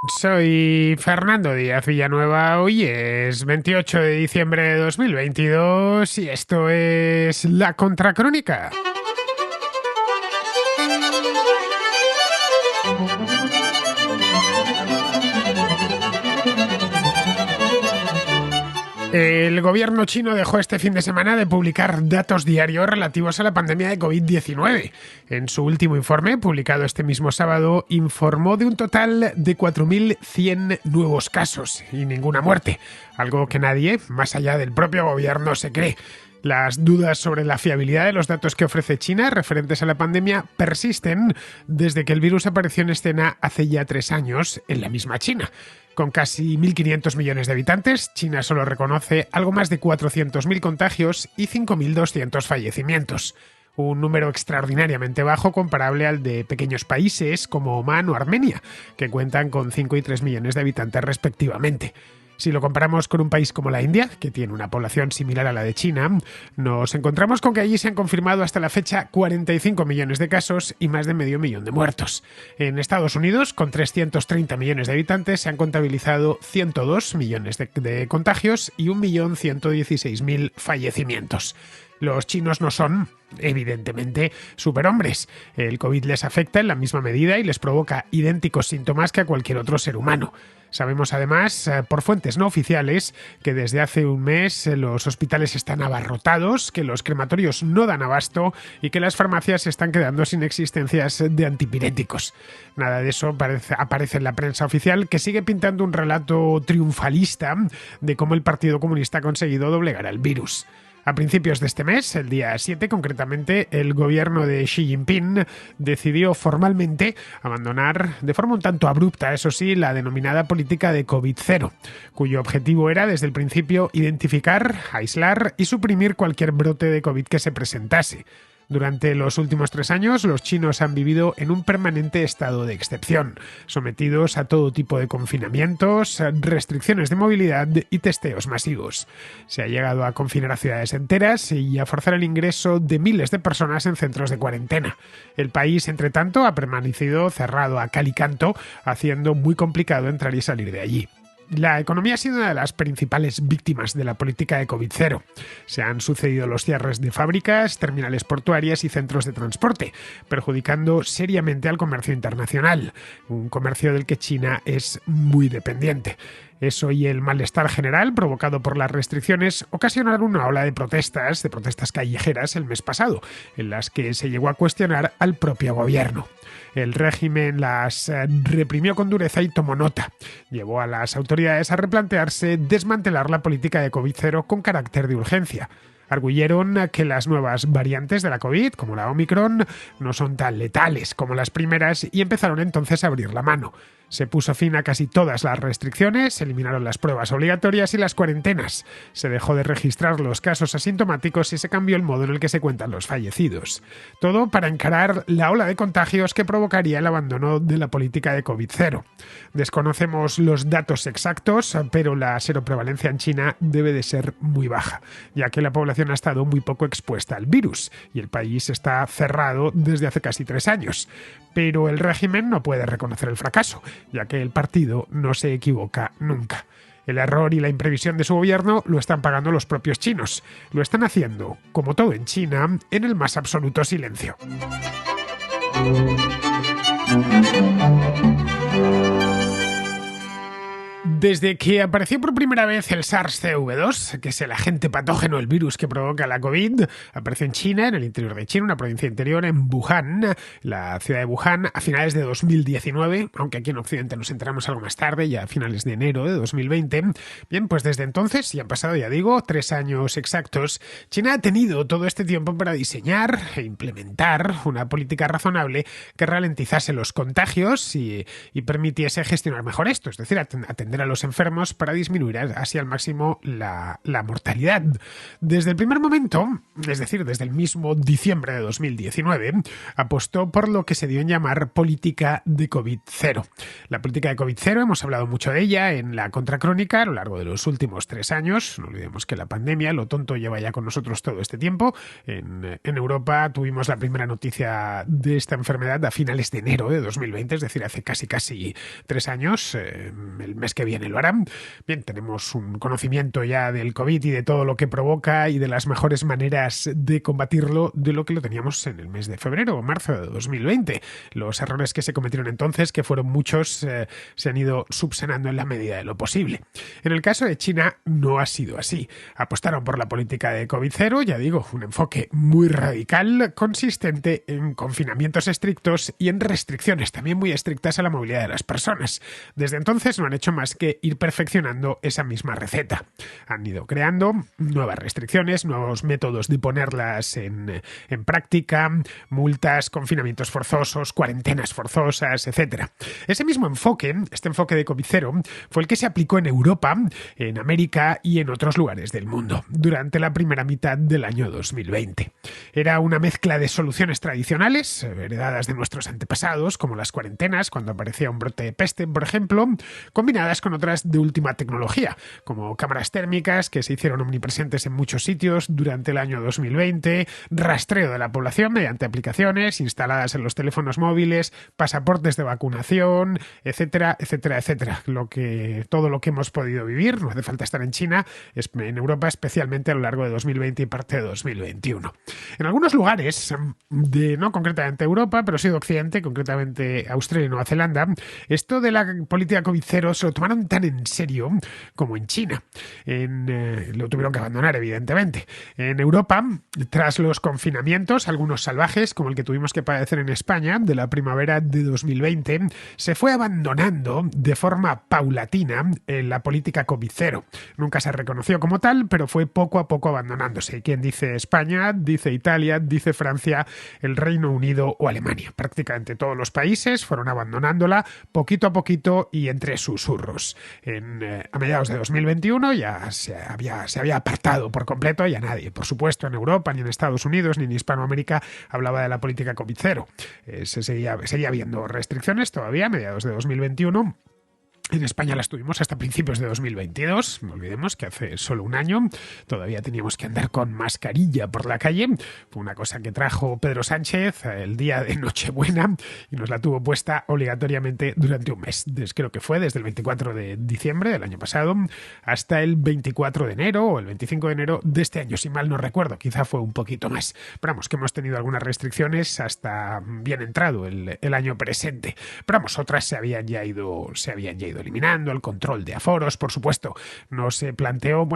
Soy Fernando Díaz Villanueva, hoy es 28 de diciembre de 2022 y esto es La Contracrónica. El gobierno chino dejó este fin de semana de publicar datos diarios relativos a la pandemia de COVID-19. En su último informe, publicado este mismo sábado, informó de un total de 4.100 nuevos casos y ninguna muerte, algo que nadie, más allá del propio gobierno, se cree. Las dudas sobre la fiabilidad de los datos que ofrece China referentes a la pandemia persisten desde que el virus apareció en escena hace ya 3 años en la misma China. Con casi 1.500 millones de habitantes, China solo reconoce algo más de 400.000 contagios y 5.200 fallecimientos. Un número extraordinariamente bajo comparable al de pequeños países como Omán o Armenia, que cuentan con 5 y 3 millones de habitantes respectivamente. Si lo comparamos con un país como la India, que tiene una población similar a la de China, nos encontramos con que allí se han confirmado hasta la fecha 45 millones de casos y más de medio millón de muertos. En Estados Unidos, con 330 millones de habitantes, se han contabilizado 102 millones de contagios y 1.116.000 fallecimientos. Los chinos no son, evidentemente, superhombres. El COVID les afecta en la misma medida y les provoca idénticos síntomas que a cualquier otro ser humano. Sabemos además, por fuentes no oficiales, que desde hace un mes los hospitales están abarrotados, que los crematorios no dan abasto y que las farmacias se están quedando sin existencias de antipiréticos. Nada de eso aparece en la prensa oficial, que sigue pintando un relato triunfalista de cómo el Partido Comunista ha conseguido doblegar al virus. A principios de este mes, el día 7 concretamente, el gobierno de Xi Jinping decidió formalmente abandonar, de forma un tanto abrupta, eso sí, la denominada política de COVID-0, cuyo objetivo era desde el principio identificar, aislar y suprimir cualquier brote de COVID que se presentase. Durante los últimos 3 años, los chinos han vivido en un permanente estado de excepción, sometidos a todo tipo de confinamientos, restricciones de movilidad y testeos masivos. Se ha llegado a confinar a ciudades enteras y a forzar el ingreso de miles de personas en centros de cuarentena. El país, entre tanto, ha permanecido cerrado a cal y canto, haciendo muy complicado entrar y salir de allí. La economía ha sido una de las principales víctimas de la política de COVID-0. Se han sucedido los cierres de fábricas, terminales portuarias y centros de transporte, perjudicando seriamente al comercio internacional, un comercio del que China es muy dependiente. Eso y el malestar general provocado por las restricciones ocasionaron una ola de protestas callejeras el mes pasado, en las que se llegó a cuestionar al propio gobierno. El régimen las reprimió con dureza y tomó nota. Llevó a las autoridades a replantearse desmantelar la política de COVID-0 con carácter de urgencia. Arguyeron que las nuevas variantes de la COVID, como la Omicron, no son tan letales como las primeras y empezaron entonces a abrir la mano. Se puso fin a casi todas las restricciones, se eliminaron las pruebas obligatorias y las cuarentenas. Se dejó de registrar los casos asintomáticos y se cambió el modo en el que se cuentan los fallecidos. Todo para encarar la ola de contagios que provocaría el abandono de la política de COVID-0. Desconocemos los datos exactos, pero la seroprevalencia en China debe de ser muy baja, ya que la población ha estado muy poco expuesta al virus y el país está cerrado desde hace casi 3 años. Pero el régimen no puede reconocer el fracaso, ya que el partido no se equivoca nunca. El error y la imprevisión de su gobierno lo están pagando los propios chinos. Lo están haciendo, como todo en China, en el más absoluto silencio. Desde que apareció por primera vez el SARS-CoV-2, que es el agente patógeno, el virus que provoca la COVID, apareció en China, en el interior de China, una provincia interior, en Wuhan, la ciudad de Wuhan, a finales de 2019, aunque aquí en Occidente nos enteramos algo más tarde, ya a finales de enero de 2020. Bien, pues desde entonces, y han pasado, ya digo, 3 años exactos, China ha tenido todo este tiempo para diseñar e implementar una política razonable que ralentizase los contagios y permitiese gestionar mejor esto, es decir, atender a los enfermos para disminuir así al máximo la mortalidad. Desde el primer momento, es decir, desde el mismo diciembre de 2019, apostó por lo que se dio en llamar política de COVID-0. La política de COVID-0, hemos hablado mucho de ella en la Contracrónica a lo largo de los últimos 3 años. No olvidemos que la pandemia, lo tonto, lleva ya con nosotros todo este tiempo. En Europa tuvimos la primera noticia de esta enfermedad a finales de enero de 2020, es decir, hace casi 3 años. El mes que viene lo harán. Bien, tenemos un conocimiento ya del COVID y de todo lo que provoca y de las mejores maneras de combatirlo de lo que lo teníamos en el mes de febrero o marzo de 2020. Los errores que se cometieron entonces, que fueron muchos, se han ido subsanando en la medida de lo posible. En el caso de China no ha sido así. Apostaron por la política de COVID-0, ya digo, un enfoque muy radical, consistente en confinamientos estrictos y en restricciones también muy estrictas a la movilidad de las personas. Desde entonces no han hecho más que ir perfeccionando esa misma receta. Han ido creando nuevas restricciones, nuevos métodos de ponerlas en práctica, multas, confinamientos forzosos, cuarentenas forzosas, etc. Ese mismo enfoque, este enfoque de COVID-0, fue el que se aplicó en Europa, en América y en otros lugares del mundo durante la primera mitad del año 2020. Era una mezcla de soluciones tradicionales, heredadas de nuestros antepasados, como las cuarentenas, cuando aparecía un brote de peste, por ejemplo, combinadas con otras de última tecnología, como cámaras térmicas que se hicieron omnipresentes en muchos sitios durante el año 2020, rastreo de la población mediante aplicaciones instaladas en los teléfonos móviles, pasaportes de vacunación, etcétera, etcétera, etcétera. Todo lo que hemos podido vivir, no hace falta estar en China, en Europa, especialmente a lo largo de 2020 y parte de 2021. En algunos lugares, no concretamente Europa, pero sí de Occidente, concretamente Australia y Nueva Zelanda, esto de la política COVID-0 se lo tomaron tan en serio como en China. Lo tuvieron que abandonar, evidentemente. En Europa, tras los confinamientos, algunos salvajes, como el que tuvimos que padecer en España, de la primavera de 2020, se fue abandonando de forma paulatina la política COVID-0. Nunca se reconoció como tal, pero fue poco a poco abandonándose. Quien dice España, dice Italia, dice Francia, el Reino Unido o Alemania. Prácticamente todos los países fueron abandonándola poquito a poquito y entre susurros. A mediados de 2021 ya se había apartado por completo, ya nadie, por supuesto, en Europa, ni en Estados Unidos, ni en Hispanoamérica hablaba de la política COVID-0. Se seguía viendo restricciones todavía a mediados de 2021. En España las tuvimos hasta principios de 2022, no olvidemos que hace solo un año todavía teníamos que andar con mascarilla por la calle. Fue una cosa que trajo Pedro Sánchez el día de Nochebuena y nos la tuvo puesta obligatoriamente durante un mes. Creo que fue desde el 24 de diciembre del año pasado hasta el 24 de enero o el 25 de enero de este año, si mal no recuerdo, quizá fue un poquito más. Pero vamos, que hemos tenido algunas restricciones hasta bien entrado el año presente. Pero vamos, otras se habían ya ido eliminando, el control de aforos, por supuesto. Se planteó,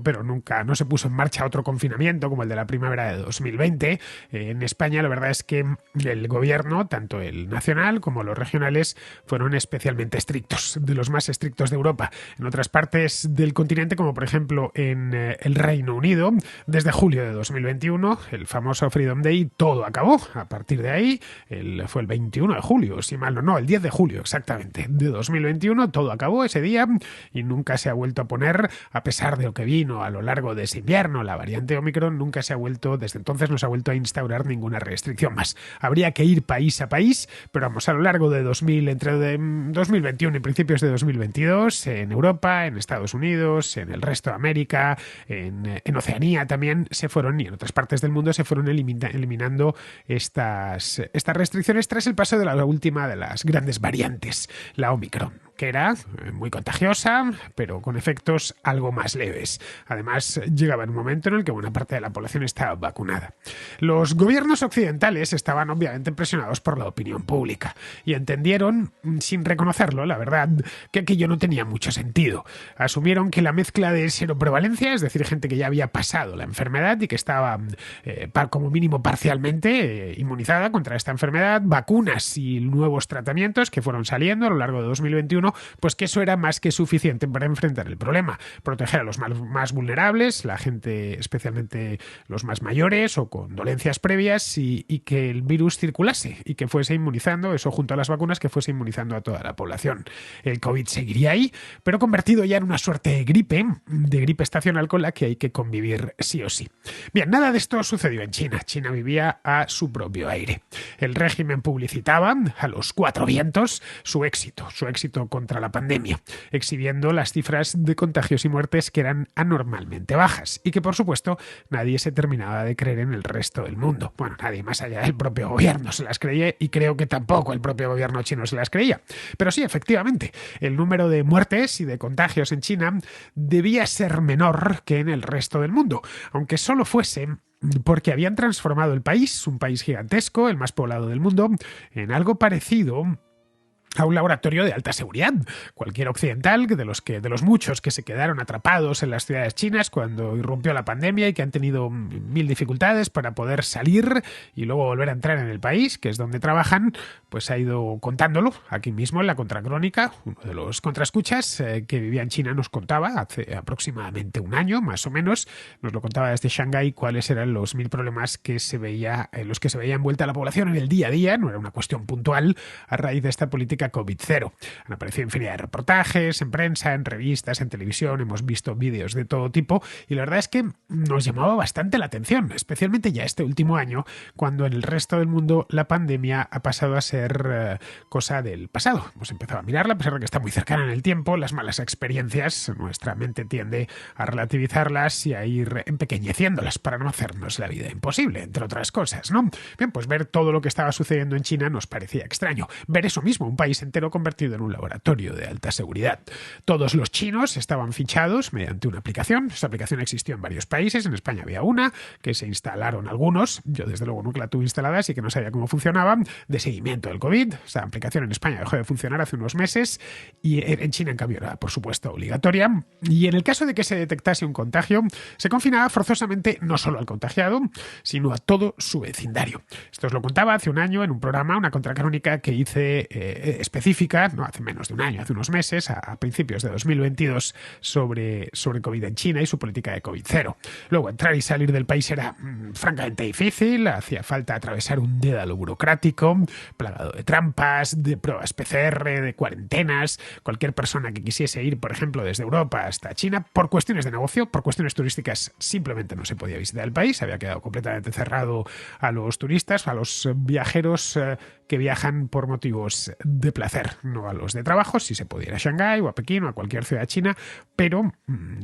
pero nunca no se puso en marcha otro confinamiento como el de la primavera de 2020. En España la verdad es que el gobierno, tanto el nacional como los regionales, fueron especialmente estrictos, de los más estrictos de Europa. En otras partes del continente, como por ejemplo en el Reino Unido, desde julio de 2021, el famoso Freedom Day, todo acabó. A partir de ahí, fue el 21 de julio, si mal no, el 10 de julio exactamente, de 2021, todo acabó ese día y nunca se ha vuelto a poner, a pesar de lo que vino a lo largo de ese invierno, la variante Omicron, desde entonces no se ha vuelto a instaurar ninguna restricción más. Habría que ir país a país, pero vamos, a lo largo de entre 2021 y principios de 2022, en Europa, en Estados Unidos, en el resto de América, en Oceanía también se fueron, y en otras partes del mundo se fueron eliminando estas restricciones tras el paso de la última de las grandes variantes, la Omicron, que era muy contagiosa, pero con efectos algo más leves. Además, llegaba en un momento en el que buena parte de la población estaba vacunada. Los gobiernos occidentales estaban obviamente presionados por la opinión pública y entendieron, sin reconocerlo, la verdad, que aquello no tenía mucho sentido. Asumieron que la mezcla de seroprevalencia, es decir, gente que ya había pasado la enfermedad y que estaba como mínimo parcialmente inmunizada contra esta enfermedad, vacunas y nuevos tratamientos que fueron saliendo a lo largo de 2021, gobierno, pues que eso era más que suficiente para enfrentar el problema, proteger a los más vulnerables, la gente, especialmente los más mayores o con dolencias previas, y que el virus circulase y que fuese inmunizando, eso junto a las vacunas, que fuese inmunizando a toda la población. El COVID seguiría ahí, pero convertido ya en una suerte de gripe estacional con la que hay que convivir sí o sí. Bien, nada de esto sucedió en China. China vivía a su propio aire. El régimen publicitaba a los cuatro vientos su éxito contra la pandemia, exhibiendo las cifras de contagios y muertes que eran anormalmente bajas y que, por supuesto, nadie se terminaba de creer en el resto del mundo. Bueno, nadie más allá del propio gobierno se las creía, y creo que tampoco el propio gobierno chino se las creía. Pero sí, efectivamente, el número de muertes y de contagios en China debía ser menor que en el resto del mundo, aunque solo fuese porque habían transformado el país, un país gigantesco, el más poblado del mundo, en algo parecido a un laboratorio de alta seguridad. Cualquier occidental, de los muchos que se quedaron atrapados en las ciudades chinas cuando irrumpió la pandemia y que han tenido mil dificultades para poder salir y luego volver a entrar en el país, que es donde trabajan, pues ha ido contándolo aquí mismo en la Contracrónica. Uno de los contraescuchas que vivía en China nos contaba hace aproximadamente un año, más o menos, nos lo contaba desde Shanghái, cuáles eran los mil problemas en los que se veía envuelta la población en el día a día. No era una cuestión puntual a raíz de esta política COVID-0. Han aparecido infinidad de reportajes en prensa, en revistas, en televisión, hemos visto vídeos de todo tipo, y la verdad es que nos llamaba bastante la atención, especialmente ya este último año, cuando en el resto del mundo la pandemia ha pasado a ser cosa del pasado. Hemos empezado a mirarla, a pesar de que está muy cercana en el tiempo, las malas experiencias, nuestra mente tiende a relativizarlas y a ir empequeñeciéndolas para no hacernos la vida imposible, entre otras cosas, ¿no? Bien, pues ver todo lo que estaba sucediendo en China nos parecía extraño. Ver eso mismo, un país entero convertido en un laboratorio de alta seguridad. Todos los chinos estaban fichados mediante una aplicación. Esa aplicación existió en varios países. En España había una, que se instalaron algunos. Yo desde luego nunca la tuve instalada, así que no sabía cómo funcionaba. De seguimiento del COVID. Esa aplicación en España dejó de funcionar hace unos meses y en China, en cambio, era, por supuesto, obligatoria. Y en el caso de que se detectase un contagio, se confinaba forzosamente no solo al contagiado, sino a todo su vecindario. Esto os lo contaba hace un año en un programa, una contracrónica que hice específica, no hace menos de un año, hace unos meses, a principios de 2022, sobre COVID en China y su política de COVID-0. Luego, entrar y salir del país era francamente difícil, hacía falta atravesar un dédalo burocrático, plagado de trampas, de pruebas PCR, de cuarentenas. Cualquier persona que quisiese ir, por ejemplo, desde Europa hasta China, por cuestiones de negocio, por cuestiones turísticas, simplemente no se podía visitar el país, había quedado completamente cerrado a los turistas, a los viajeros que viajan por motivos de placer, no a los de trabajo. Si se podía ir a Shanghái o a Pekín o a cualquier ciudad china, pero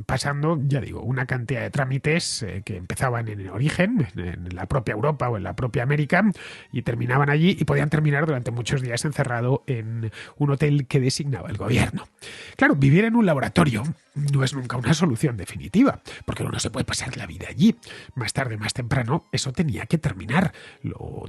pasando, ya digo, una cantidad de trámites que empezaban en el origen, en la propia Europa o en la propia América, y terminaban allí y podían terminar durante muchos días encerrado en un hotel que designaba el gobierno. Claro, vivir en un laboratorio no es nunca una solución definitiva, porque uno no se puede pasar la vida allí. Más tarde, más temprano, eso tenía que terminar.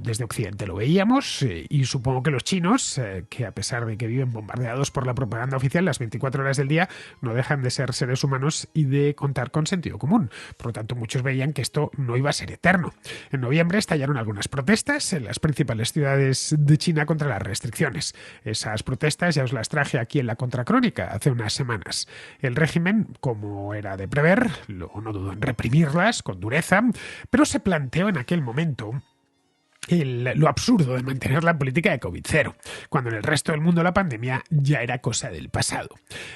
Desde Occidente lo veíamos, y supongo que los chinos, que a pesar de que viven bombardeados por la propaganda oficial las 24 horas del día, no dejan de ser seres humanos y de contar con sentido común. Por lo tanto, muchos veían que esto no iba a ser eterno. En noviembre estallaron algunas protestas en las principales ciudades de China contra las restricciones. Esas protestas ya os las traje aquí en la Contracrónica hace unas semanas. El régimen, como era de prever, no dudó en reprimirlas con dureza, pero se planteó en aquel momento lo absurdo de mantener la política de COVID-0, cuando en el resto del mundo la pandemia ya era cosa del pasado.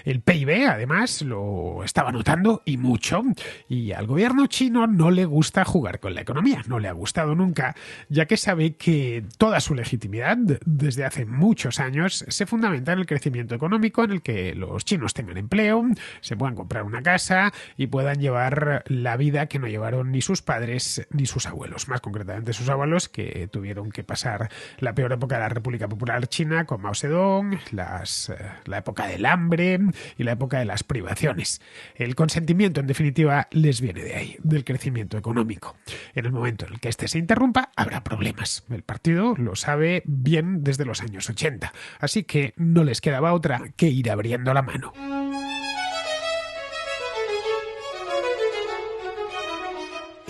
El PIB, además, lo estaba notando y mucho, y al gobierno chino no le gusta jugar con la economía, no le ha gustado nunca, ya que sabe que toda su legitimidad, desde hace muchos años, se fundamenta en el crecimiento económico, en el que los chinos tengan empleo, se puedan comprar una casa y puedan llevar la vida que no llevaron ni sus padres ni sus abuelos, más concretamente sus abuelos, que tuvieron que pasar la peor época de la República Popular China con Mao Zedong, la época del hambre y la época de las privaciones. El consentimiento, en definitiva, les viene de ahí, del crecimiento económico. En el momento en el que este se interrumpa, habrá problemas. El partido lo sabe bien desde los años 80, así que no les quedaba otra que ir abriendo la mano.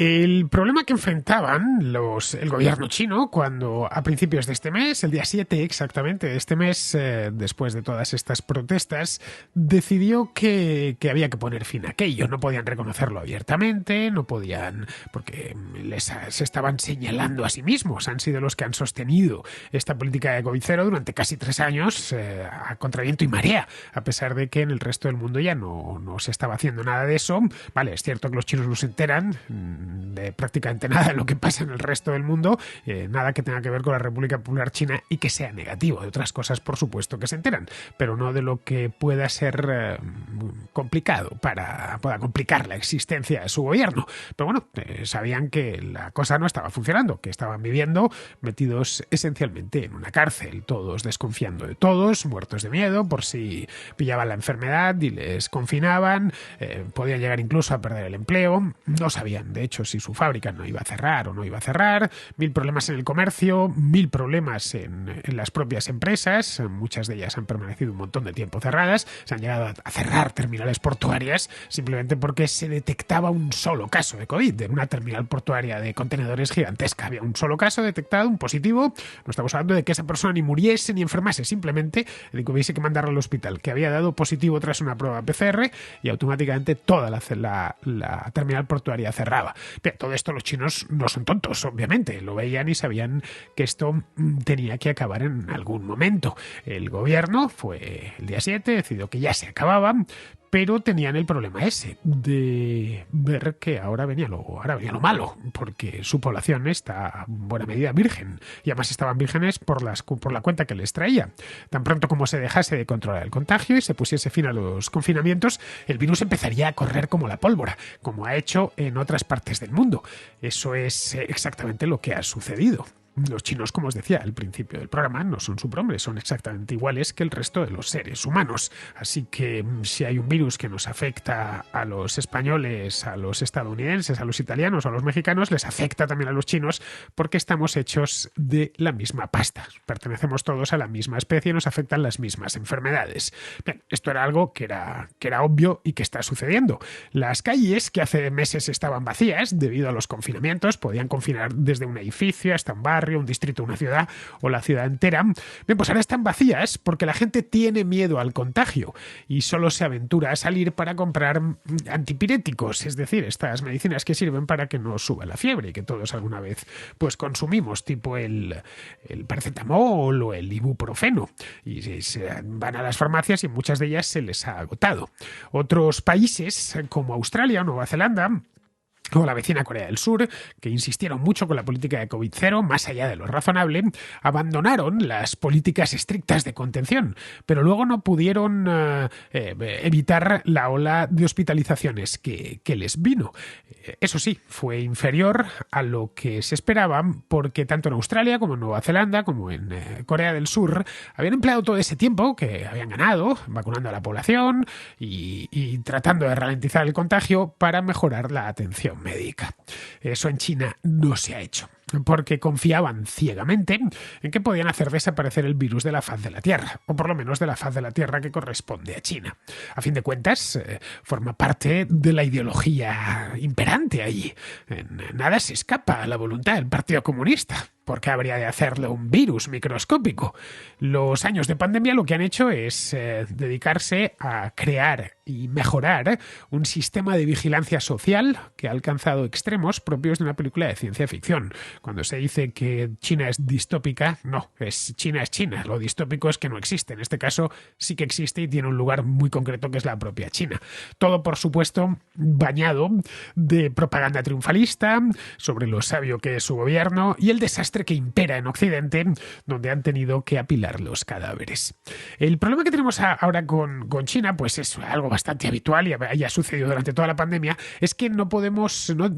El problema que enfrentaban el gobierno chino cuando a principios de este mes, el día 7 exactamente de este mes, después de todas estas protestas, decidió que había que poner fin a aquello. No podían reconocerlo abiertamente, no podían, porque se estaban señalando a sí mismos. Han sido los que han sostenido esta política de COVID cero durante casi 3 años a contraviento y marea, a pesar de que en el resto del mundo ya no se estaba haciendo nada de eso. Vale, es cierto que los chinos no se enteran de prácticamente nada de lo que pasa en el resto del mundo, nada que tenga que ver con la República Popular China y que sea negativo. De otras cosas, por supuesto, que se enteran, pero no de lo que pueda ser complicado pueda complicar la existencia de su gobierno. Pero bueno, sabían que la cosa no estaba funcionando, que estaban viviendo metidos esencialmente en una cárcel, todos desconfiando de todos, muertos de miedo por si pillaban la enfermedad y les confinaban, podían llegar incluso a perder el empleo. No sabían, de hecho, si su fábrica no iba a cerrar o no iba a cerrar, 1000 problemas en el comercio, 1000 problemas en las propias empresas, muchas de ellas han permanecido un montón de tiempo cerradas, se han llegado a cerrar terminales portuarias simplemente porque se detectaba un solo caso de COVID en una terminal portuaria de contenedores gigantesca. Había un solo caso detectado, un positivo. No estamos hablando de que esa persona ni muriese ni enfermase, simplemente de que hubiese que mandarlo al hospital, que había dado positivo tras una prueba PCR y automáticamente toda la terminal portuaria cerraba. Bien, todo esto los chinos no son tontos, obviamente, lo veían y sabían que esto tenía que acabar en algún momento. El gobierno fue el día 7, decidió que ya se acababa, pero tenían el problema ese de ver que ahora venía lo malo, porque su población está en buena medida virgen, y además estaban vírgenes por la cuenta que les traía. Tan pronto como se dejase de controlar el contagio y se pusiese fin a los confinamientos, el virus empezaría a correr como la pólvora, como ha hecho en otras partes del mundo. Eso es exactamente lo que ha sucedido. Los chinos, como os decía al principio del programa, no son superhombres, son exactamente iguales que el resto de los seres humanos. Así que si hay un virus que nos afecta a los españoles, a los estadounidenses, a los italianos o a los mexicanos, les afecta también a los chinos porque estamos hechos de la misma pasta. Pertenecemos todos a la misma especie y nos afectan las mismas enfermedades. Bien, esto era algo que era obvio y que está sucediendo. Las calles, que hace meses estaban vacías debido a los confinamientos, podían confinar desde un edificio hasta un barrio, un distrito, una ciudad o la ciudad entera. Bien, pues ahora están vacías porque la gente tiene miedo al contagio y solo se aventura a salir para comprar antipiréticos, es decir, estas medicinas que sirven para que no suba la fiebre y que todos alguna vez pues consumimos, tipo el paracetamol o el ibuprofeno, y van a las farmacias y en muchas de ellas se les ha agotado. Otros países como Australia o Nueva Zelanda o la vecina Corea del Sur, que insistieron mucho con la política de COVID cero, más allá de lo razonable, abandonaron las políticas estrictas de contención, pero luego no pudieron evitar la ola de hospitalizaciones que les vino. Eso sí, fue inferior a lo que se esperaba, porque tanto en Australia como en Nueva Zelanda, como en Corea del Sur, habían empleado todo ese tiempo que habían ganado, vacunando a la población y tratando de ralentizar el contagio para mejorar la atención médica. Eso en China no se ha hecho, porque confiaban ciegamente en que podían hacer desaparecer el virus de la faz de la Tierra, o por lo menos de la faz de la Tierra que corresponde a China. A fin de cuentas, forma parte de la ideología imperante allí. Nada se escapa a la voluntad del Partido Comunista. ¿Por qué habría de hacerlo un virus microscópico? Los años de pandemia lo que han hecho es dedicarse a crear y mejorar un sistema de vigilancia social que ha alcanzado extremos propios de una película de ciencia ficción. Cuando se dice que China es distópica, no, China es China. Lo distópico es que no existe. En este caso sí que existe y tiene un lugar muy concreto que es la propia China. Todo, por supuesto, bañado de propaganda triunfalista sobre lo sabio que es su gobierno y el desastre que impera en Occidente, donde han tenido que apilar los cadáveres. El problema que tenemos ahora con China, pues es algo bastante habitual y haya sucedido durante toda la pandemia, es que no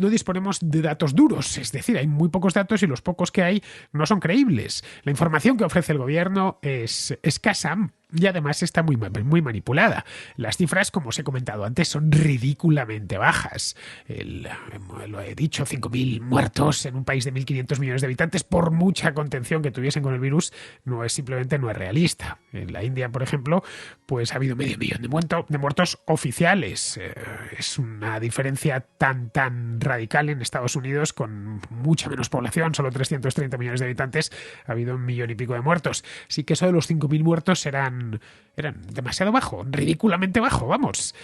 disponemos de datos duros, es decir, hay muy pocos datos y los pocos que hay no son creíbles. La información que ofrece el gobierno es escasa y además está muy manipulada. Las cifras, como os he comentado antes, son ridículamente bajas. Lo he dicho, 5.000 muertos en un país de 1.500 millones de habitantes, por mucha contención que tuviesen con el virus, no es realista. En la India, por ejemplo, pues ha habido medio millón de muertos oficiales. Es una diferencia tan radical. En Estados Unidos, con mucha menos población, solo 330 millones de habitantes, ha habido 1,000,000 y pico de muertos. Sí que eso de los 5.000 muertos eran demasiado bajo, ridículamente bajo, vamos.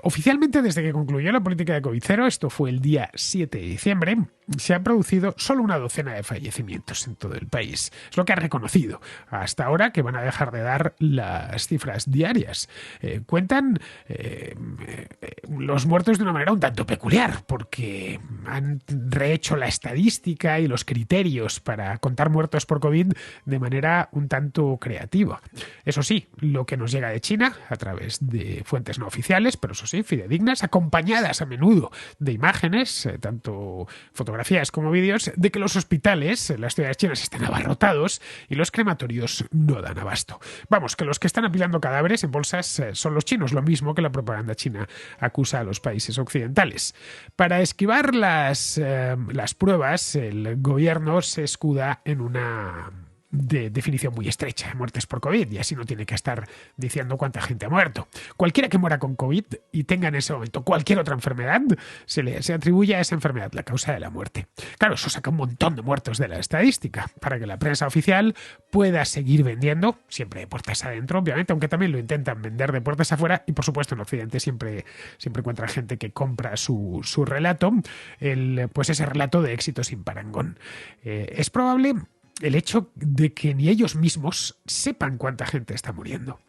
Oficialmente, desde que concluyó la política de COVID-0, esto fue el día 7 de diciembre, se ha producido solo una docena de fallecimientos en todo el país. Es lo que ha reconocido hasta ahora, que van a dejar de dar las cifras diarias. Cuentan los muertos de una manera un tanto peculiar, porque han rehecho la estadística y los criterios para contar muertos por COVID de manera un tanto creativa. Eso sí, lo que nos llega de China a través de fuentes no oficiales, pero eso sí, fidedignas, acompañadas a menudo de imágenes, tanto fotografías como vídeos, de que los hospitales en las ciudades chinas están abarrotados y los crematorios no dan abasto. Vamos, que los que están apilando cadáveres en bolsas son los chinos, lo mismo que la propaganda china acusa a los países occidentales. Para esquivar las pruebas, el gobierno se escuda en una definición muy estrecha de muertes por COVID, y así no tiene que estar diciendo cuánta gente ha muerto. Cualquiera que muera con COVID y tenga en ese momento cualquier otra enfermedad, se atribuye a esa enfermedad la causa de la muerte. Claro, eso saca un montón de muertos de la estadística, para que la prensa oficial pueda seguir vendiendo, siempre de puertas adentro, obviamente, aunque también lo intentan vender de puertas afuera, y por supuesto en Occidente siempre encuentra gente que compra su relato, pues ese relato de éxito sin parangón. Es probable el hecho de que ni ellos mismos sepan cuánta gente está muriendo.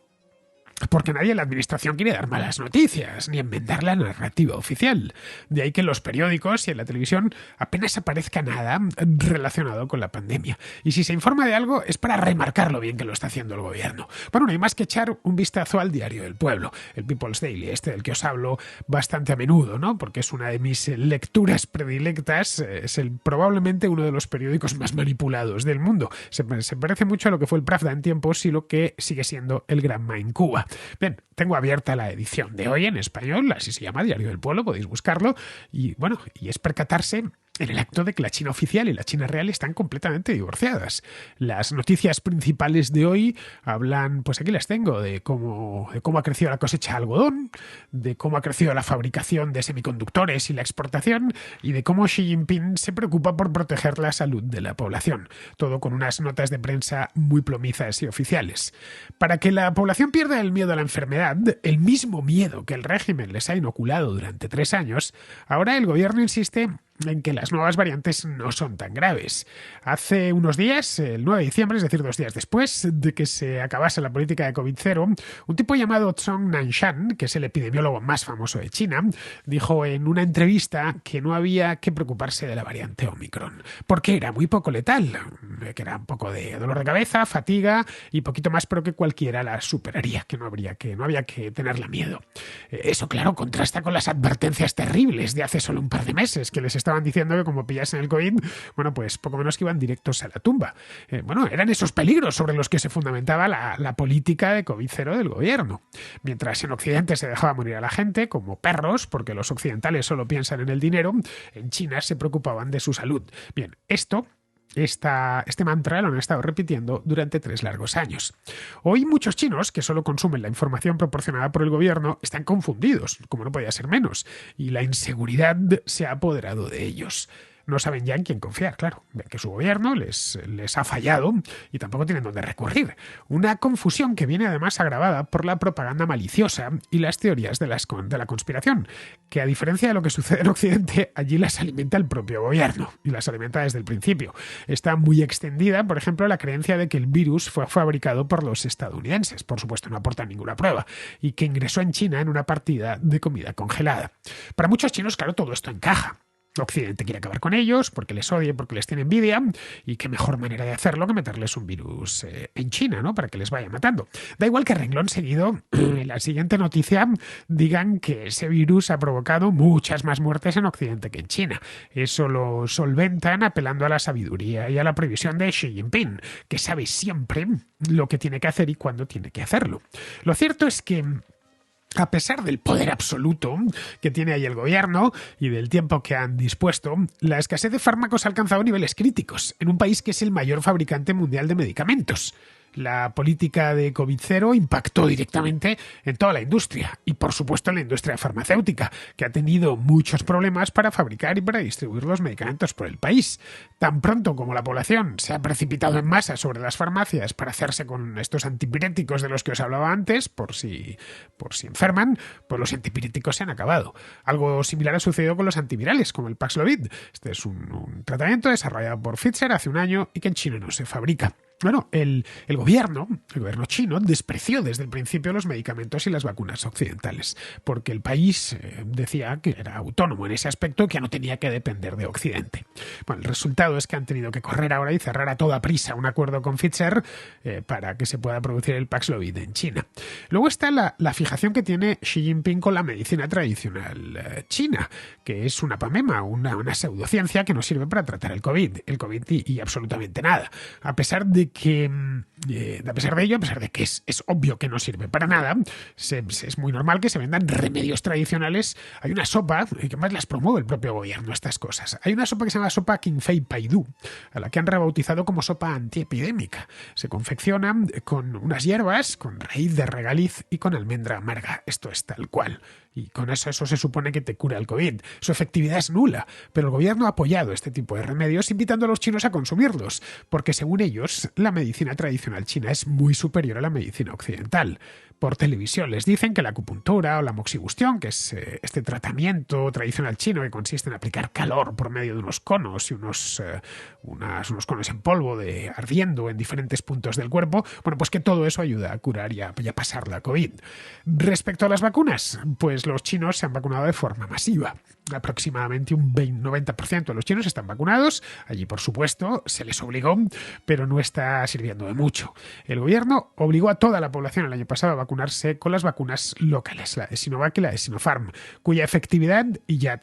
Porque nadie en la administración quiere dar malas noticias, ni enmendar la narrativa oficial. De ahí que en los periódicos y en la televisión apenas aparezca nada relacionado con la pandemia. Y si se informa de algo es para remarcar lo bien que lo está haciendo el gobierno. Bueno, no hay más que echar un vistazo al Diario del Pueblo, el People's Daily, del que os hablo bastante a menudo, ¿no? Porque es una de mis lecturas predilectas. Es probablemente uno de los periódicos más manipulados del mundo. Se parece mucho a lo que fue el Pravda en tiempos y lo que sigue siendo el Granma en Cuba. Bien, tengo abierta la edición de hoy en español, así se llama, Diario del Pueblo, podéis buscarlo, y bueno, y es percatarse en el acto de que la China oficial y la China real están completamente divorciadas. Las noticias principales de hoy hablan, pues aquí las tengo, de cómo ha crecido la cosecha de algodón, de cómo ha crecido la fabricación de semiconductores y la exportación, y de cómo Xi Jinping se preocupa por proteger la salud de la población. Todo con unas notas de prensa muy plomizas y oficiales. Para que la población pierda el miedo a la enfermedad, el mismo miedo que el régimen les ha inoculado durante 3 años, ahora el gobierno insiste en que las nuevas variantes no son tan graves. Hace unos días, el 9 de diciembre, es decir, 2 días después de que se acabase la política de COVID-0, un tipo llamado Zhong Nanshan, que es el epidemiólogo más famoso de China, dijo en una entrevista que no había que preocuparse de la variante Omicron, porque era muy poco letal, que era un poco de dolor de cabeza, fatiga y poquito más, pero que cualquiera la superaría, que no había que tenerle miedo. Eso, claro, contrasta con las advertencias terribles de hace solo un par de meses, que les estaban diciendo que como pillasen el COVID, bueno, pues poco menos que iban directos a la tumba. Bueno, eran esos peligros sobre los que se fundamentaba la política de COVID-0 del gobierno. Mientras en Occidente se dejaba morir a la gente como perros, porque los occidentales solo piensan en el dinero, en China se preocupaban de su salud. Bien, este mantra lo han estado repitiendo durante 3 largos años. Hoy muchos chinos, que solo consumen la información proporcionada por el gobierno, están confundidos, como no podía ser menos, y la inseguridad se ha apoderado de ellos. No saben ya en quién confiar, claro. Ven que su gobierno les ha fallado y tampoco tienen dónde recurrir. Una confusión que viene además agravada por la propaganda maliciosa y las teorías de la conspiración, que a diferencia de lo que sucede en Occidente, allí las alimenta el propio gobierno y las alimenta desde el principio. Está muy extendida, por ejemplo, la creencia de que el virus fue fabricado por los estadounidenses, por supuesto no aportan ninguna prueba, y que ingresó en China en una partida de comida congelada. Para muchos chinos, claro, todo esto encaja. Occidente quiere acabar con ellos porque les odia, porque les tiene envidia, y qué mejor manera de hacerlo que meterles un virus en China, ¿no? Para que les vaya matando. Da igual que renglón seguido, en la siguiente noticia, digan que ese virus ha provocado muchas más muertes en Occidente que en China. Eso lo solventan apelando a la sabiduría y a la previsión de Xi Jinping, que sabe siempre lo que tiene que hacer y cuándo tiene que hacerlo. Lo cierto es que a pesar del poder absoluto que tiene ahí el gobierno y del tiempo que han dispuesto, la escasez de fármacos ha alcanzado niveles críticos en un país que es el mayor fabricante mundial de medicamentos. La política de COVID-0 impactó directamente en toda la industria y, por supuesto, en la industria farmacéutica, que ha tenido muchos problemas para fabricar y para distribuir los medicamentos por el país. Tan pronto como la población se ha precipitado en masa sobre las farmacias para hacerse con estos antipiréticos de los que os hablaba antes, por si enferman, pues los antipiréticos se han acabado. Algo similar ha sucedido con los antivirales, como el Paxlovid. Este es un tratamiento desarrollado por Pfizer hace un año y que en China no se fabrica. Bueno, el gobierno chino despreció desde el principio los medicamentos y las vacunas occidentales, porque el país decía que era autónomo en ese aspecto, que no tenía que depender de Occidente. Bueno, el resultado es que han tenido que correr ahora y cerrar a toda prisa un acuerdo con Pfizer para que se pueda producir el Paxlovid en China. Luego está la fijación que tiene Xi Jinping con la medicina tradicional china, que es una pamema, una pseudociencia que no sirve para tratar el COVID y absolutamente nada. A pesar de que es obvio que no sirve para nada, es muy normal que se vendan remedios tradicionales. Hay una sopa, que además las promueve el propio gobierno, estas cosas. Hay una sopa que se llama sopa Qingfei Paidu, a la que han rebautizado como sopa antiepidémica. Se confecciona con unas hierbas, con raíz de regaliz y con almendra amarga. Esto es tal cual. Y con eso se supone que te cura el COVID. Su efectividad es nula, pero el gobierno ha apoyado este tipo de remedios invitando a los chinos a consumirlos, porque según ellos, la medicina tradicional china es muy superior a la medicina occidental. Por televisión les dicen que la acupuntura o la moxibustión, que es este tratamiento tradicional chino que consiste en aplicar calor por medio de unos conos y unos conos en polvo ardiendo en diferentes puntos del cuerpo, bueno, pues que todo eso ayuda a curar y a pasar la COVID. Respecto a las vacunas, pues los chinos se han vacunado de forma masiva. Aproximadamente un 90% de los chinos están vacunados. Allí, por supuesto, se les obligó, pero no está sirviendo de mucho. El gobierno obligó a toda la población el año pasado a vacunarse con las vacunas locales, la de Sinovac y la de Sinopharm, cuya efectividad, y ya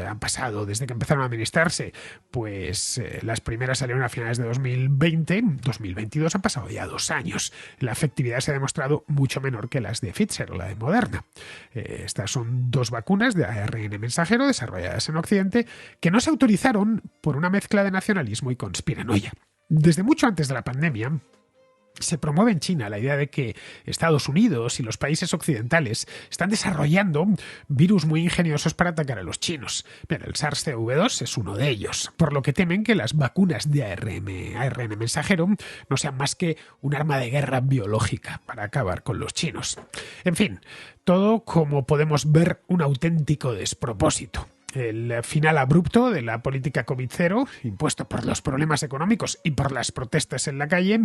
han pasado desde que empezaron a administrarse, pues las primeras salieron a finales de 2020, 2022 han pasado ya 2 años. La efectividad se ha demostrado mucho menor que las de Pfizer o la de Moderna. Estas son 2 vacunas de ARN mensajero desarrolladas en Occidente que no se autorizaron por una mezcla de nacionalismo y conspiranoia. Desde mucho antes de la pandemia, se promueve en China la idea de que Estados Unidos y los países occidentales están desarrollando virus muy ingeniosos para atacar a los chinos. Pero el SARS-CoV-2 es uno de ellos, por lo que temen que las vacunas de ARN mensajero no sean más que un arma de guerra biológica para acabar con los chinos. En fin, todo, como podemos ver, un auténtico despropósito. El final abrupto de la política COVID-0, impuesto por los problemas económicos y por las protestas en la calle,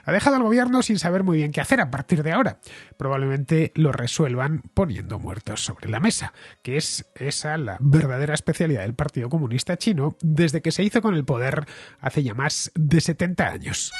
ha dejado al gobierno sin saber muy bien qué hacer a partir de ahora. Probablemente lo resuelvan poniendo muertos sobre la mesa, que es esa la verdadera especialidad del Partido Comunista Chino desde que se hizo con el poder hace ya más de 70 años.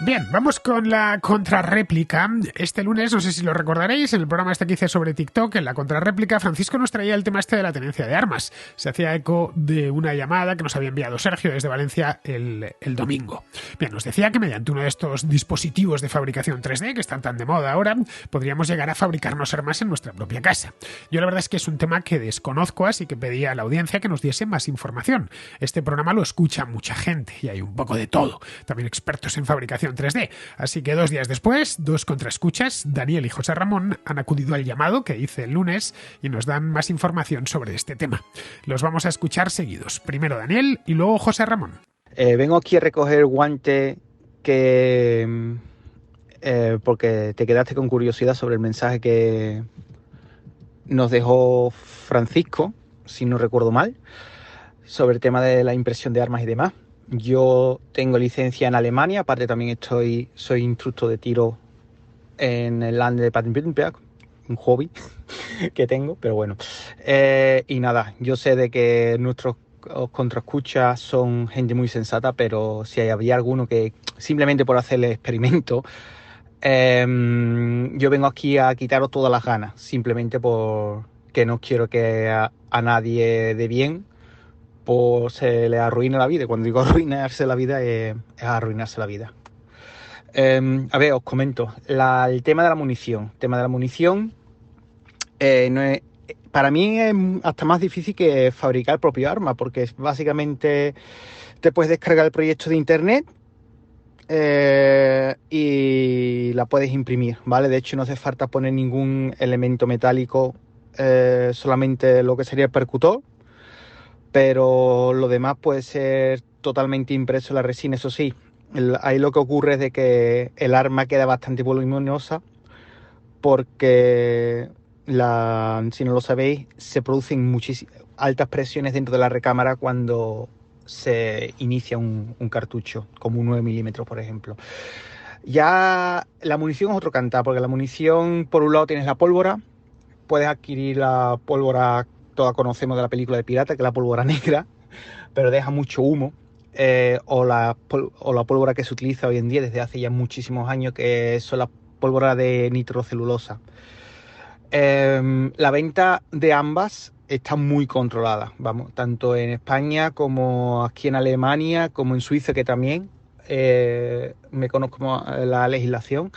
Bien, vamos con la contrarréplica. Este lunes, no sé si lo recordaréis, en el programa que hice sobre TikTok, en la contrarréplica, Francisco nos traía el tema de la tenencia de armas. Se hacía eco de una llamada que nos había enviado Sergio desde Valencia el domingo. Bien, nos decía que mediante uno de estos dispositivos de fabricación 3D, que están tan de moda ahora, podríamos llegar a fabricarnos armas en nuestra propia casa. Yo la verdad es que es un tema que desconozco, así que pedía a la audiencia que nos diese más información. Este programa lo escucha mucha gente y hay un poco de todo. También expertos en fabricación 3D. Así que 2 días después, 2 contraescuchas, Daniel y José Ramón, han acudido al llamado que hice el lunes y nos dan más información sobre este tema. Los vamos a escuchar seguidos. Primero Daniel y luego José Ramón. Vengo aquí a recoger el guante porque te quedaste con curiosidad sobre el mensaje que nos dejó Francisco, si no recuerdo mal, sobre el tema de la impresión de armas y demás. Yo tengo licencia en Alemania, aparte también soy instructor de tiro en el Land de Baden-Württemberg, un hobby que tengo, pero bueno. Y nada, yo sé de que nuestros contraescuchas son gente muy sensata, pero si había alguno que simplemente por hacer el experimento, yo vengo aquí a quitaros todas las ganas, simplemente porque no quiero que a nadie de bien pues se le arruine la vida. Cuando digo arruinarse la vida es arruinarse la vida. A ver, os comento. El tema de la munición. No es, para mí es hasta más difícil que fabricar el propio arma, porque básicamente te puedes descargar el proyecto de internet y la puedes imprimir, ¿vale? De hecho, no hace falta poner ningún elemento metálico, solamente lo que sería el percutor, pero lo demás puede ser totalmente impreso en la resina, eso sí. Ahí lo que ocurre es de que el arma queda bastante voluminosa porque, si no lo sabéis, se producen altas presiones dentro de la recámara cuando se inicia un cartucho, como un 9 milímetros, por ejemplo. Ya la munición es otro cantar, porque la munición, por un lado tienes la pólvora, puedes adquirir la pólvora, todas conocemos de la película de pirata, que es la pólvora negra, pero deja mucho humo. O la pólvora que se utiliza hoy en día desde hace ya muchísimos años, que son las pólvora de nitrocelulosa. La venta de ambas está muy controlada, vamos, tanto en España como aquí en Alemania, como en Suiza, que también me conozco la legislación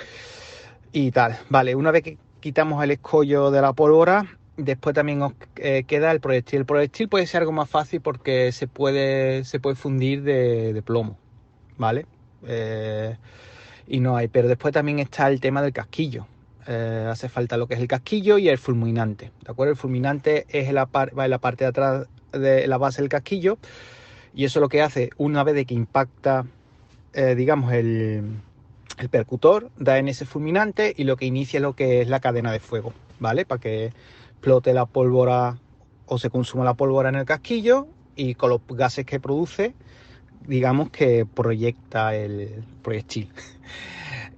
y tal. Vale, una vez que quitamos el escollo de la pólvora, después también os queda el proyectil. El proyectil puede ser algo más fácil porque se puede fundir de plomo, ¿vale? Y no hay, pero después también está el tema del casquillo. Hace falta lo que es el casquillo y el fulminante, ¿de acuerdo? El fulminante va en la parte de atrás de la base del casquillo, y eso lo que hace, una vez de que impacta, digamos, el percutor, da en ese fulminante y lo que inicia lo que es la cadena de fuego, ¿vale? Para que explote la pólvora o se consuma la pólvora en el casquillo, y con los gases que produce, digamos que proyecta el proyectil.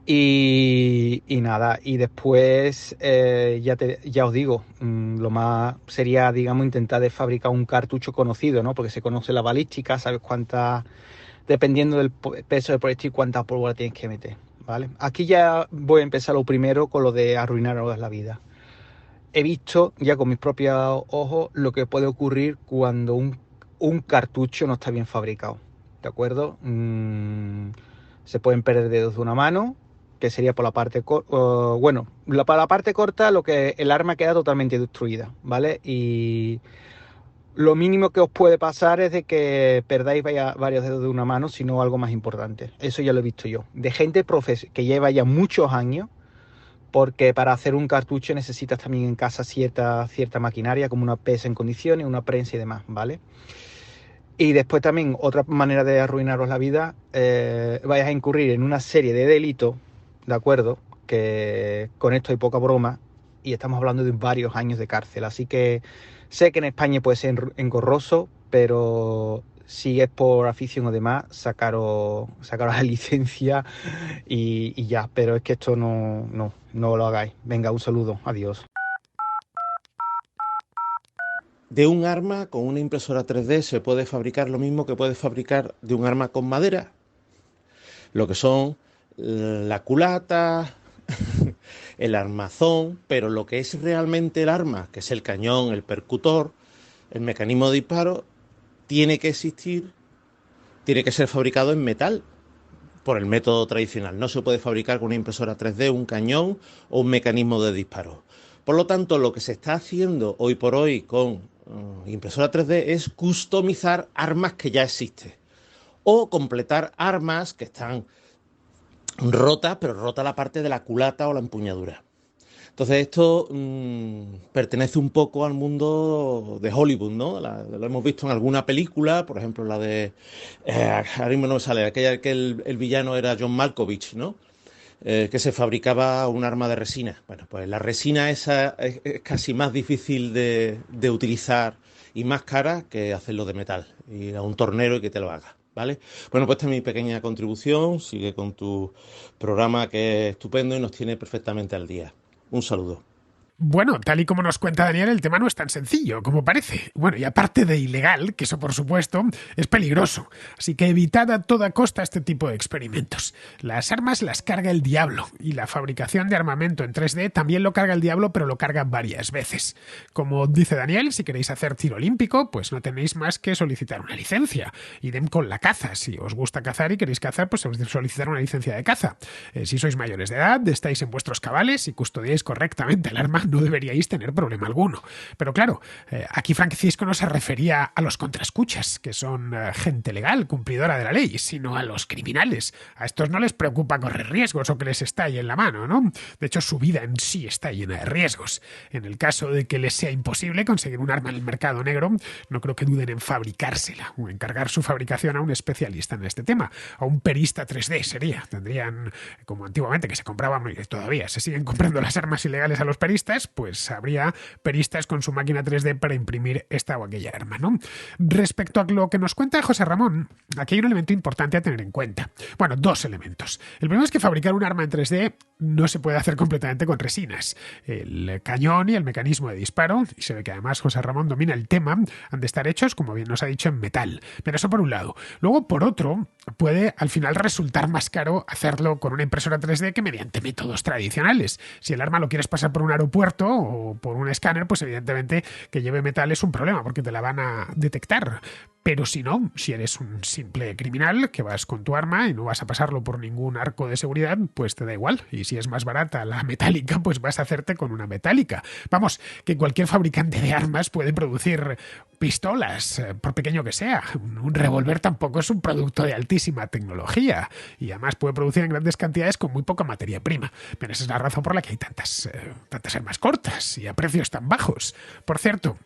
Y nada, y después ya os digo, lo más sería, digamos, intentar de fabricar un cartucho conocido, ¿no? Porque se conoce la balística, sabes dependiendo del peso del proyectil, cuánta pólvora tienes que meter, ¿vale? Aquí ya voy a empezar lo primero con lo de arruinaros la vida. He visto ya con mis propios ojos lo que puede ocurrir cuando un cartucho no está bien fabricado, ¿de acuerdo? Se pueden perder dedos de una mano, que sería por la parte corta. Bueno, para la parte corta, lo que el arma queda totalmente destruida, ¿vale? Y lo mínimo que os puede pasar es de que perdáis varios dedos de una mano, si no algo más importante. Eso ya lo he visto yo. De gente que lleva ya muchos años, porque para hacer un cartucho necesitas también en casa cierta maquinaria, como una pesa en condiciones, una prensa y demás, ¿vale? Y después también otra manera de arruinaros la vida, vais a incurrir en una serie de delitos, ¿de acuerdo? Que con esto hay poca broma y estamos hablando de varios años de cárcel. Así que sé que en España puede ser engorroso, pero si es por afición o demás, sacaros la licencia y ya. Pero es que esto no lo hagáis. Venga, un saludo. Adiós. De un arma con una impresora 3D se puede fabricar lo mismo que puedes fabricar de un arma con madera. Lo que son la culata, el armazón, pero lo que es realmente el arma, que es el cañón, el percutor, el mecanismo de disparo, tiene que existir, tiene que ser fabricado en metal por el método tradicional. No se puede fabricar con una impresora 3D un cañón o un mecanismo de disparo. Por lo tanto, lo que se está haciendo hoy por hoy con impresora 3D es customizar armas que ya existen o completar armas que están rotas, pero rota la parte de la culata o la empuñadura. Entonces esto pertenece un poco al mundo de Hollywood, ¿no? Lo hemos visto en alguna película, por ejemplo la de... ahora mismo no me sale, aquella que el villano era John Malkovich, ¿no? Que se fabricaba un arma de resina. Bueno, pues la resina esa es casi más difícil de utilizar y más cara que hacerlo de metal. Ir a un tornero y que te lo haga, ¿vale? Bueno, pues esta es mi pequeña contribución. Sigue con tu programa, que es estupendo y nos tiene perfectamente al día. Un saludo. Bueno, tal y como nos cuenta Daniel, el tema no es tan sencillo como parece. Bueno, y aparte de ilegal, que eso por supuesto, es peligroso. Así que evitad a toda costa este tipo de experimentos. Las armas las carga el diablo, y la fabricación de armamento en 3D también lo carga el diablo, pero lo carga varias veces. Como dice Daniel, si queréis hacer tiro olímpico, pues no tenéis más que solicitar una licencia. Idem con la caza. Si os gusta cazar y queréis cazar, pues solicitar una licencia de caza. Si sois mayores de edad, estáis en vuestros cabales y custodiáis correctamente el arma, no deberíais tener problema alguno. Pero claro, aquí Francisco no se refería a los contraescuchas, que son gente legal, cumplidora de la ley, sino a los criminales. A estos no les preocupa correr riesgos o que les estalle en la mano, ¿no? De hecho, su vida en sí está llena de riesgos. En el caso de que les sea imposible conseguir un arma en el mercado negro, no creo que duden en fabricársela o encargar su fabricación a un especialista en este tema, a un perista 3D sería. Tendrían, como antiguamente, que se compraban, y todavía se siguen comprando las armas ilegales a los peristas, pues habría peristas con su máquina 3D para imprimir esta o aquella arma, ¿no? Respecto a lo que nos cuenta José Ramón, aquí hay un elemento importante a tener en cuenta. Bueno, dos elementos. El primero es que fabricar un arma en 3D no se puede hacer completamente con resinas. El cañón y el mecanismo de disparo, y se ve que además José Ramón domina el tema, han de estar hechos, como bien nos ha dicho, en metal. Pero eso por un lado. Luego, por otro, puede al final resultar más caro hacerlo con una impresora 3D que mediante métodos tradicionales. Si el arma lo quieres pasar por un aeropuerto o por un escáner, pues evidentemente que lleve metal es un problema porque te la van a detectar. Pero si no, si eres un simple criminal que vas con tu arma y no vas a pasarlo por ningún arco de seguridad, pues te da igual. Y si es más barata la metálica, pues vas a hacerte con una metálica. Vamos, que cualquier fabricante de armas puede producir pistolas, por pequeño que sea. Un revólver tampoco es un producto de altísima tecnología y además puede producir en grandes cantidades con muy poca materia prima. Pero esa es la razón por la que hay tantas armas cortas y a precios tan bajos. Por cierto,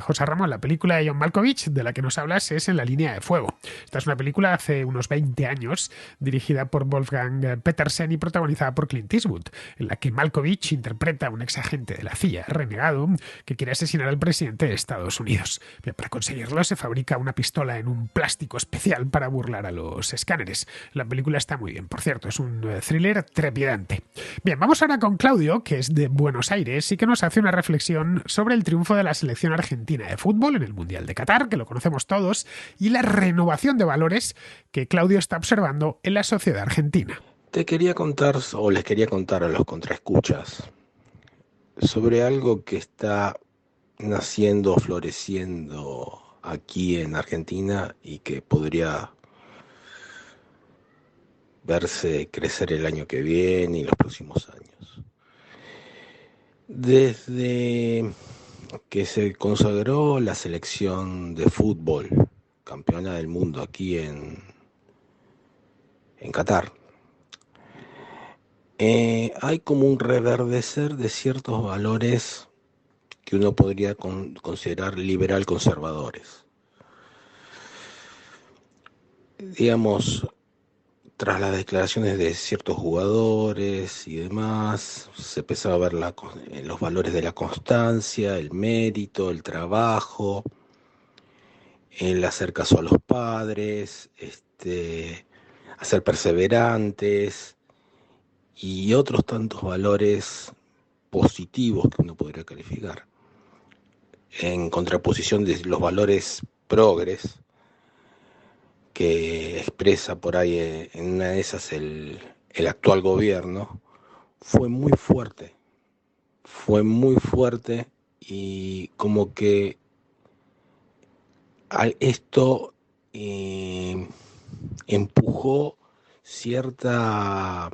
José Ramón, la película de John Malkovich de la que nos hablas es En la línea de fuego. Esta es una película hace unos 20 años dirigida por Wolfgang Petersen y protagonizada por Clint Eastwood, en la que Malkovich interpreta a un exagente de la CIA renegado que quiere asesinar al presidente de Estados Unidos. Bien, para conseguirlo se fabrica una pistola en un plástico especial para burlar a los escáneres. La película está muy bien, por cierto, es un thriller trepidante. Bien, vamos ahora con Claudio, que es de Buenos Aires y que nos hace una reflexión sobre el triunfo de la selección argentina de fútbol en el Mundial de Qatar, que lo conocemos todos, y la renovación de valores que Claudio está observando en la sociedad argentina. Te quería contar, o les quería contar a los contraescuchas, sobre algo que está naciendo, floreciendo aquí en Argentina y que podría verse crecer el año que viene y los próximos años. Desde que se consagró la selección de fútbol, campeona del mundo aquí en Qatar, hay como un reverdecer de ciertos valores que uno podría considerar liberal conservadores. Digamos, tras las declaraciones de ciertos jugadores y demás, se empezaba a ver los valores de la constancia, el mérito, el trabajo, el hacer caso a los padres, a ser perseverantes y otros tantos valores positivos que uno podría calificar, en contraposición de los valores progres que expresa por ahí en una de esas el actual gobierno. Fue muy fuerte y como que esto empujó cierta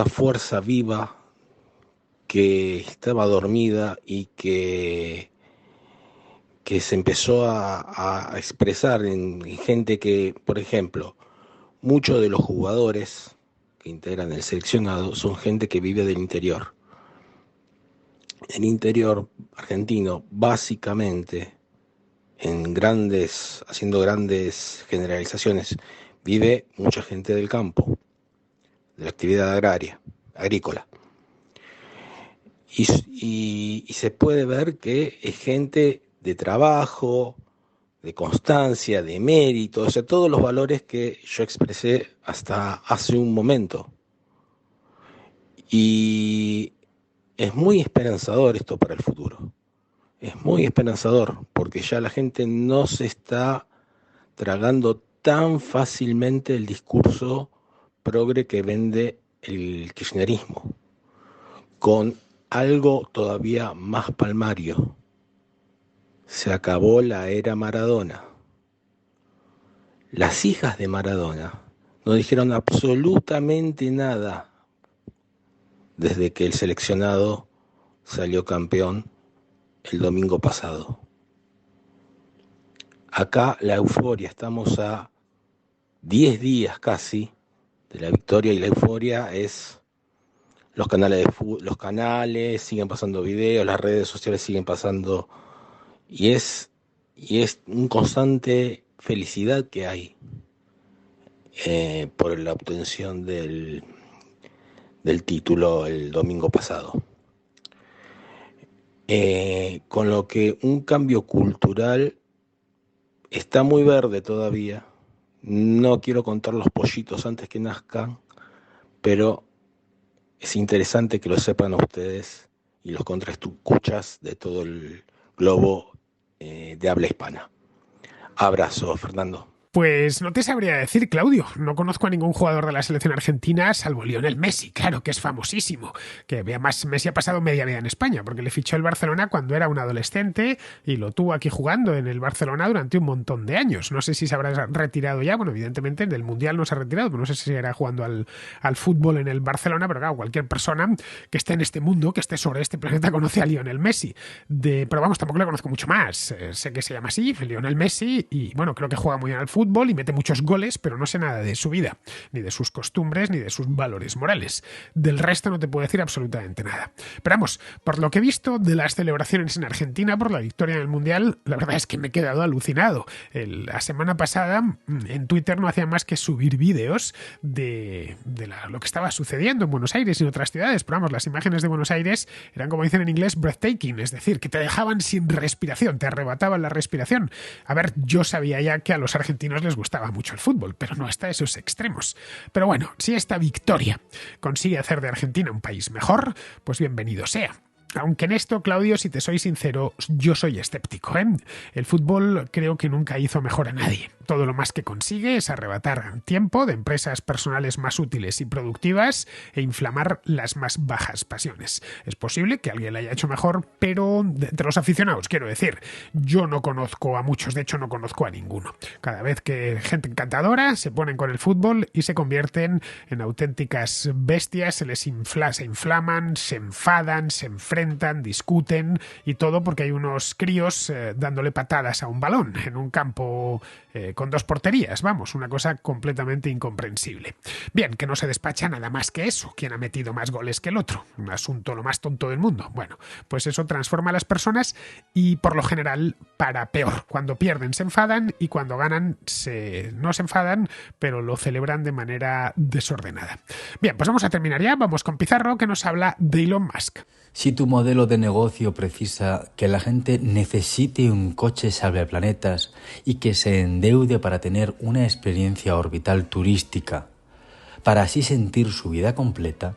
fuerza viva que estaba dormida y que se empezó a expresar en gente que, por ejemplo, muchos de los jugadores que integran el seleccionado son gente que vive del interior. El interior argentino, básicamente, haciendo grandes generalizaciones, vive mucha gente del campo, de la actividad agrícola. Y se puede ver que es gente de trabajo, de constancia, de mérito, o sea, todos los valores que yo expresé hasta hace un momento. Y es muy esperanzador esto para el futuro. Es muy esperanzador porque ya la gente no se está tragando tan fácilmente el discurso progre que vende el kirchnerismo, con algo todavía más palmario. Se acabó la era Maradona. Las hijas de Maradona no dijeron absolutamente nada desde que el seleccionado salió campeón el domingo pasado. Acá la euforia, estamos a 10 días casi de la victoria, y la euforia es los canales los canales siguen pasando videos, las redes sociales siguen pasando, y es un constante felicidad que hay por la obtención del título el domingo pasado. Con lo que un cambio cultural está muy verde todavía. No quiero contar los pollitos antes que nazcan, pero es interesante que lo sepan ustedes y los contraescuchas de todo el globo de habla hispana. Abrazo, Fernando. Pues no te sabría decir, Claudio. No conozco a ningún jugador de la selección argentina, salvo Lionel Messi, claro, que es famosísimo. Que además Messi ha pasado media vida en España, porque le fichó el Barcelona cuando era un adolescente y lo tuvo aquí jugando en el Barcelona durante un montón de años. No sé si se habrá retirado ya, bueno, evidentemente del Mundial no se ha retirado, pero no sé si seguirá jugando al fútbol en el Barcelona, pero claro, cualquier persona que esté en este mundo, que esté sobre este planeta, conoce a Lionel Messi. Pero vamos, tampoco le conozco mucho más. Sé que se llama así, Lionel Messi, y bueno, creo que juega muy bien al fútbol y mete muchos goles, pero no sé nada de su vida, ni de sus costumbres, ni de sus valores morales. Del resto no te puedo decir absolutamente nada. Pero vamos, por lo que he visto de las celebraciones en Argentina por la victoria en el Mundial, la verdad es que me he quedado alucinado. La semana pasada en Twitter no hacía más que subir vídeos de lo que estaba sucediendo en Buenos Aires y en otras ciudades, pero vamos, las imágenes de Buenos Aires eran, como dicen en inglés, breathtaking, es decir, que te dejaban sin respiración, te arrebataban la respiración. A ver, yo sabía ya que a los argentinos les gustaba mucho el fútbol, pero no hasta esos extremos. Pero bueno, si esta victoria consigue hacer de Argentina un país mejor, pues bienvenido sea. Aunque en esto, Claudio, si te soy sincero, yo soy escéptico, ¿eh? El fútbol creo que nunca hizo mejor a nadie. Todo lo más que consigue es arrebatar tiempo de empresas personales más útiles y productivas e inflamar las más bajas pasiones. Es posible que alguien la haya hecho mejor, pero entre los aficionados, quiero decir, yo no conozco a muchos, de hecho no conozco a ninguno. Cada vez que gente encantadora se ponen con el fútbol y se convierten en auténticas bestias, se inflaman, se enfadan, se enfrentan, discuten y todo porque hay unos críos dándole patadas a un balón en un campo con 2 porterías, vamos, una cosa completamente incomprensible. Bien, que no se despacha nada más que eso, quién ha metido más goles que el otro, un asunto lo más tonto del mundo. Bueno, pues eso transforma a las personas y por lo general para peor. Cuando pierden se enfadan y cuando ganan no se enfadan, pero lo celebran de manera desordenada. Bien, pues vamos a terminar ya, vamos con Pizarro, que nos habla de Elon Musk. Si tu modelo de negocio precisa que la gente necesite un coche salvaplanetas y que se endeude para tener una experiencia orbital turística, para así sentir su vida completa,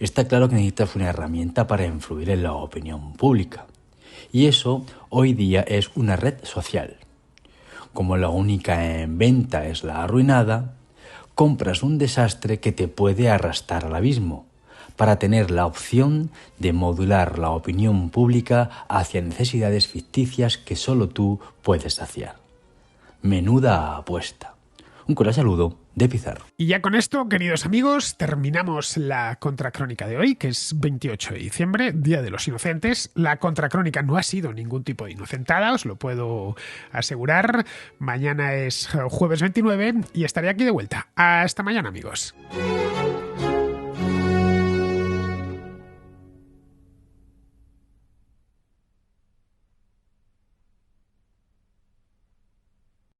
está claro que necesitas una herramienta para influir en la opinión pública. Y eso hoy día es una red social. Como la única en venta es la arruinada, compras un desastre que te puede arrastrar al abismo, para tener la opción de modular la opinión pública hacia necesidades ficticias que solo tú puedes saciar. Menuda apuesta. Un cordial saludo de Pizarro. Y ya con esto, queridos amigos, terminamos la contracrónica de hoy, que es 28 de diciembre, Día de los Inocentes. La contracrónica no ha sido ningún tipo de inocentada, os lo puedo asegurar. Mañana es jueves 29 y estaré aquí de vuelta. Hasta mañana, amigos.